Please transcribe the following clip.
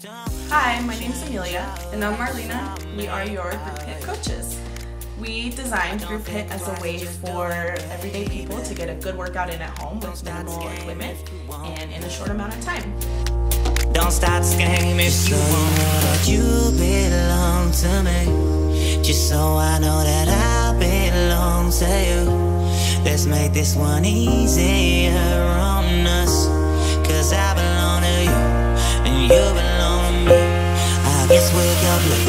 Hi, my name's Amelia. And I'm Marlena. We are your Group HIIT coaches. We designed Group HIIT as a way for everyday people to get a good workout in at home with minimal equipment and in a short amount of time. Don't start screaming if you want. You belong to me, just so I know that I belong to you. Let's make this one easier on us, 'cause I belong to you and you belong to me. I guess we'll go.